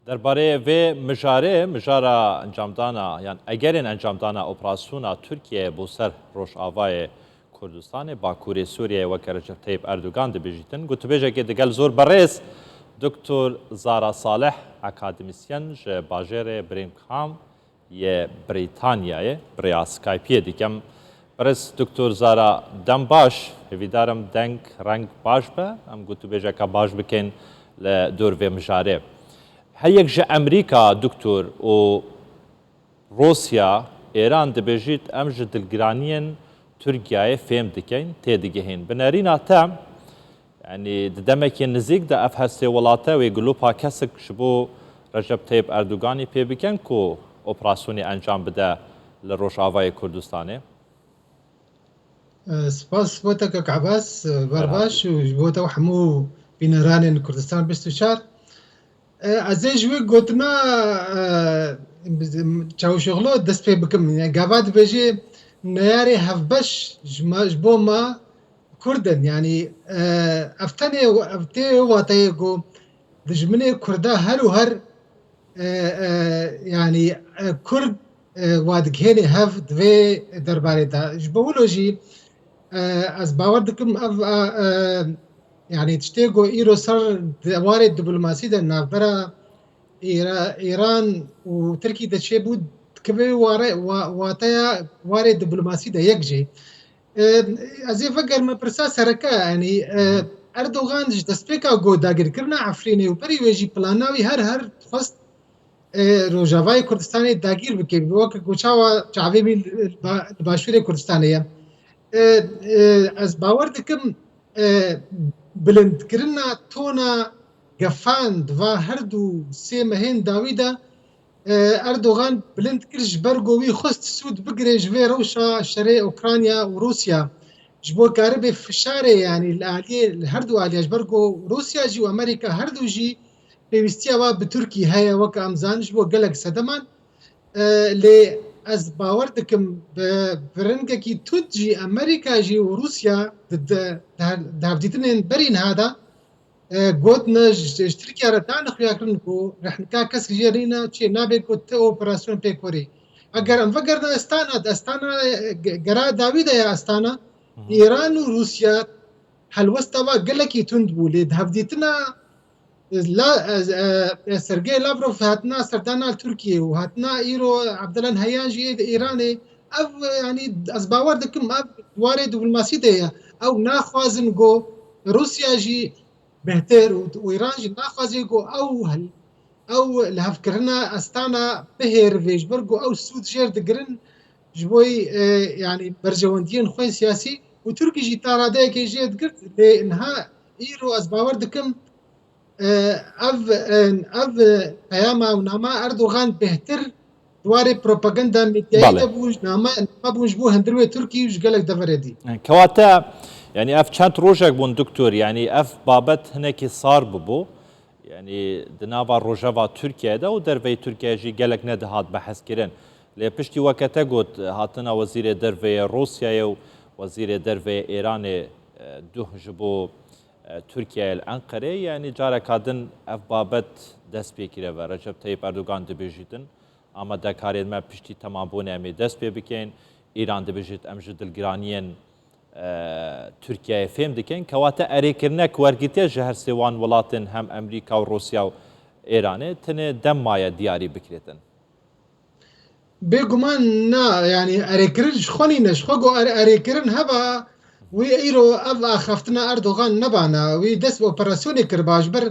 درباره و مجاره انجامدانا یان اگرین انجامدانا اپراسیونا ترکیه بو سر روش آوای کردستان باکوری سوریه و رجب طیب اردوغان دبیجیتن گوتو بیجه که دگل زور برئیس دکتور زارا صالح اکادمیسین ج باجر برینگهام یه بریتانیای بریا سکایپیه دیکم برس دکتور زارا دم باش هیویدارم دنگ رنگ باش به ام گوتو بیجه که باش بکن لدور و مجاره هەیەک ji ئەمریکا دکتۆر و رووسیا ئێران دەبێژیت ئەم ji دڵگرانیên تورکیایê فێم دکەین تێدیگەهێن بنەرîna te yanî di demekê nizîk de ev hestê welate wê gilûpa kesik ji bo Recep Tayyip Erdoganî pê bikin ku operasyonê encam bide li Rojavayê Kurdistanê. سپاس بۆ te کەک عەباس بەرباش و ji bo te hemû bîneranên Kurdistan bist û şar. Ez ê ji wê gotina çavşoxlo dest pê bikim. Gava dibêje neyarê hevbeş ji bo me Kurd in. Yanî ev tenê ev tê wateyê ku dijminê Kurda her û her yanî Kurd wadikêrê hev divê derbarê de. Ji bo wilo jî ez bawer dikim ev yani tiştê ku îro ser warê diplomasî de navbera İran û Tirkî de çêbû dikeve wateya warê diplomasî de yek jî. Ez ê veger me pirsa sereke yanî Erdogan ji destpêka godagirkirina Efrînê û berî wê jî plana wî her xwest Rojavayê Kurdistanê dagîr bike wek ku çawa çavê wî li başûrê Kurdistanê ye. Ez bawer dikim bilindkirina tona gefan diva her du sê mehên dawî de Erdogan bilind kir ji ber ku wî xwest sûd bigire ji vê rewşa şerê Ukrayna û Rûsya ji bo karibê fişarê yanî li aliyê li her du aliya ji ber ku Rûsya jî û Amerîka her du jî pêwîstiya wa bi Tirkî heye wek em zanin ji bo gelek sedeman lê ez bawer dikim bi ringekî tund jî Amerîka jî û Rûsya di hevdîtinên berî niha de gotine ji Tirkiye re danixuya kirin ku rehnika kesk jê rîne çê nabe ku te operasyon pê korî. Eger em vegerine Astana gera dawî de ye Astana İran û Rûsya helwesta wa gelekî tund bû lê di hevdîtina Sergey Lavrov hatina serdana Tirkiye û hatina îro Abdullah Heyan jî di Îranê ev yanî ez bawer dikim ev warê diplomasî de ye ew naxwazin ku Rûsya jî بهتر و ایران جی ناخوازی کو او لهفکرنا استانا بهر ویج برگو او سود جر دگرن جبوی یعنی برجواندین خوی سیاسی و ترکی جی تاراده که جی دگرد انها ایرو از باور دکم اف پیاما و ناما اردوغان بهتر دواره پروپاگندا میدیایی ده بوش ناما بوش بو هندروی ترکی وش گلک دفردی کواتا يعني اف چند روجك بون دكتور يعني اف بابت هناك صار ببو يعني دنابا روجافا تركيا ده ودرفي تركيا جي قالك نده هات بحث كرين لي بشتي وقتا قلت هاتنا وزير درفي روسيا وزير درفي ايران دوه جبو تركيا الانقره يعني جارا كادن اف بابت دست بكيره و رجب طيب اردوغان دبيجيتن اما دكارين ما بشتي تمام بونه امي دست بكين ايران دبيجيت امجد الجرانيين Türkiye'ye fêm dikin kewate erêkirinek wergîtiya ji her sêwan welatên hem Amerîka û Rûsya û Îranê tenê dem maye diyarî bikiritin. Bêguman na yanî erêkirin ji xwe nîne ji xwe got erêkirin heba wî îro ev axaftina Erdogan nebana wî dest bi operasyonê kir baş ber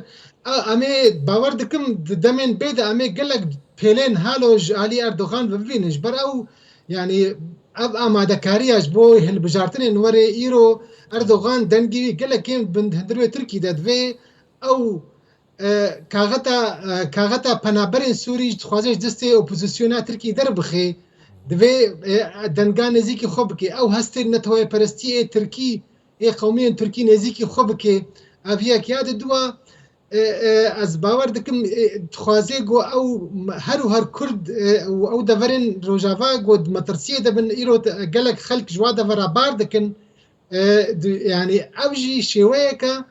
em ê bawer dikim di demên bê de em ê gelek pêlên halo ji alî Erdogan bibînin ji ber ew yanî ev amadekariya ji bo hilbijartinên werê îro Erdogan dengî gelekên bindirwê Tirkî de divê ew kaxeta penaberên Sûrî dixwaze ji destê opozisyona Tirkî derbixe divê denga nêzîkî xwe bike ew hestên neteweyperestiyê Tirkî ê qewmiyên Tirkî nêzîkî xwe bike ev yek ya diduwa ez bawer dikim dixwaze got ew her û her Kurd ew deverên Rojava got metirsiyê dibin îro gelek xelk ji wa devera bar dikin yani ev jî şêweyeka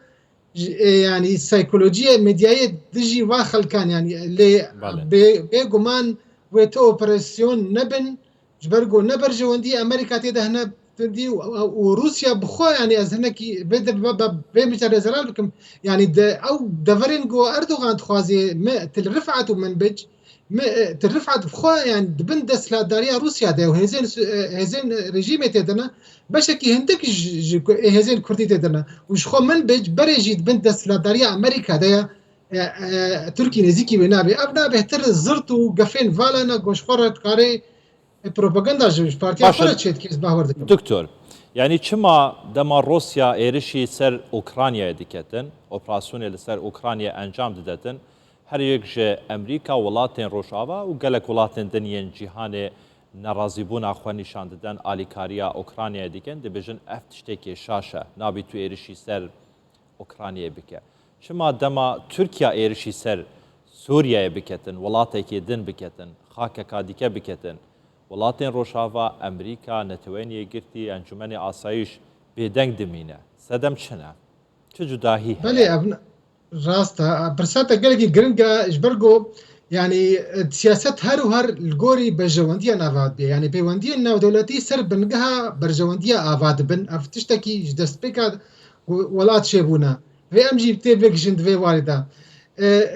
يعني سيكولوجية ميدياية دجي واخل كان يعني اللي بله بيجومان ويتو اوبراسيون نبن جبرجو نبر جوندي امريكا تيدا هنا تدي وروسيا بخو يعني از هنا كي بدر بابا بمجر زلال بكم يعني او دفرين جو اردوغان تخوازي ما تلرفعت من بج ما ترفعت بخو يعني دبندس لا داريا روسيا ده وهزين هزين ريجيم تيدنا بشكي هندك هزين كردي تيدنا وش خو من بج بريجيت بندس لا داريا امريكا ده تركي نزيكي بنابي ابنا بهتر زرتو قفين فالانا گوش خورت كاري بروباغندا جوش بارتيا باشە خورت شيت كيس باور دكم دکتۆر یعنی چما دەما ڕۆسیا ئێرشی سەر ئوکرانیای دیکەتن ئۆپراسسیۆنێ لەسەر ئوکرانیا ئەنجام دەدەتن هەر یەک ژە ئەمریکا وڵاتێن ڕۆژاوا و گەلک وڵاتێن دنیەن جیهانێ نەڕازیبوونا خۆ نیشان دەدەن ئالیکاریە ئۆکرانیای دیکەن دەبێژن ئەف تشتێکی شاشە نابی تو ئێرشی سەر ئۆکرانیە بکە چما دەما تورکیا ئێرشی سەر سووریایە بکەتن وڵاتێکی دن بکەتن خاکەکا دیکە بکەتن وڵاتێن ڕۆژاوا ئەمریکا نەتوێن یەکگرتی ئەنجومەنی ئاسایش بێدەنگ دمینە سەدەم چنە چ جوداهی بله ابنا راستا برساتا قلقي جرنجا اجبرجو يعني سياسات هر وهر الجوري بجواندية نافاد بي يعني بيواندية ناو دولتي سر بنجها برجواندية آفاد بن افتشتكي جدست بيكا ولات شيبونا في امجي بتيبك جند في والده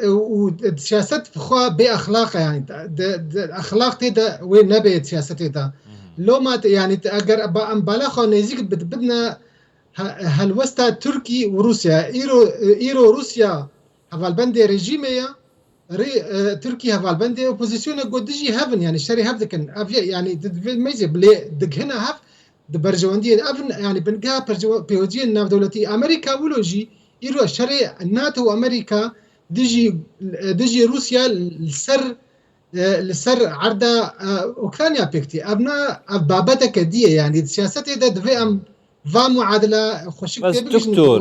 والسياسات بخوا بأخلاق يعني أخلاق تدا وين نبي سياسات تدا لو ما يعني أجر بلاخو نزيك بدنا هالوستا تركي وروسيا إيرو روسيا هفالبندي ريجيميا تركي هفالبندي اوبوزيسيون قدجي هافن يعني شري هافدكن يعني ميزي بلي دق هنا هاف برجواندي افن يعني بنقا بيوجي ناف دولتي امريكا ولوجي إيرو شري الناتو وامريكا دجي روسيا لسر عرض اوكرانيا بيكتي ابنا بابتك دي يعني سياستي ده دفي ام و معادله خوشک بەس دکتۆر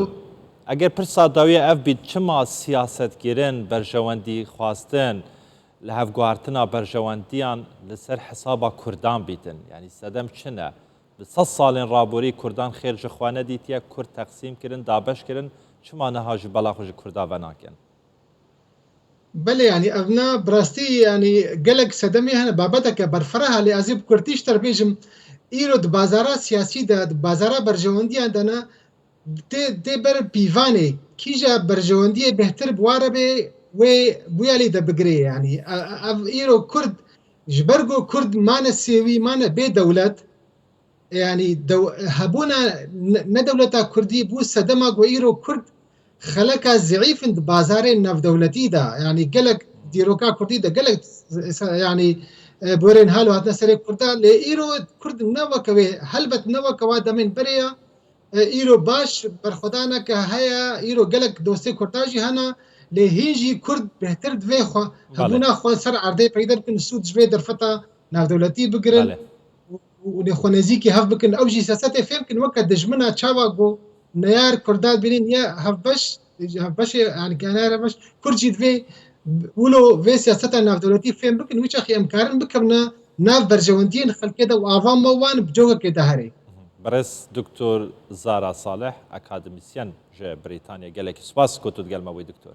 ئەگەر پرسا داویە ئەف بیت چما سیاسەتگیرن بەرژەوەندی خواستن لە هەفگواردنا بەرژەوەندیان لەسەر حسابا کوردان بیتن یعنی سەدەم چنە لە 100 ساڵێن ڕابۆری کوردان خێرجە خوانە دیتە کورد تەقسیم کردن دابەشکردن چما نەهاژ بەلاخۆژ کووردا بەناکەن بله يعني ابنا براستي يعني قلق سدمي هنا بابتك برفرها لازم كرتيش تربيجم ایرو د بازارا سیاسی د بازارا برجواندی اندنا ته بر پیوانه کیجا برجواندی بهتر بواره به و بویالی د بگری يعني ایرو کرد جبرگو کرد مان سیوی مان به دولت يعني هبونا ندولتا كردي بو سدما جو ايرو كرد خلقا ضعيف د بازار نف دولتي دا يعني قلق ديروكا كردي دا قلق يعني بورين هالو هاتنا سري كردا لإيرو كرد نوكوي هلبت نوكوا دمين بريا إيرو باش برخدانا كهيا إيرو قلق دوستي كرداجي هنا لهيجي كرد بهتر دوي خوا هبونا خوا سر عردي بيدر كن سود جوي درفتا ناف دولتي بقرن ونخونزيكي هف بكن أوجي ساساتي فيمكن وقت دجمنا تشاوا جو نيار كرداد بينين يا هفبش يعني كان باش كرجي دوي ولو في سياسة ناف دولتي فين بكن وش أخي أمكارن بكمنا ناف برجواندين خل كده وعوام موان بجوجا كده هري برس دكتور زارا صالح أكاديميسيان جا بريطانيا قالك سباس كنتو تقال موي دكتور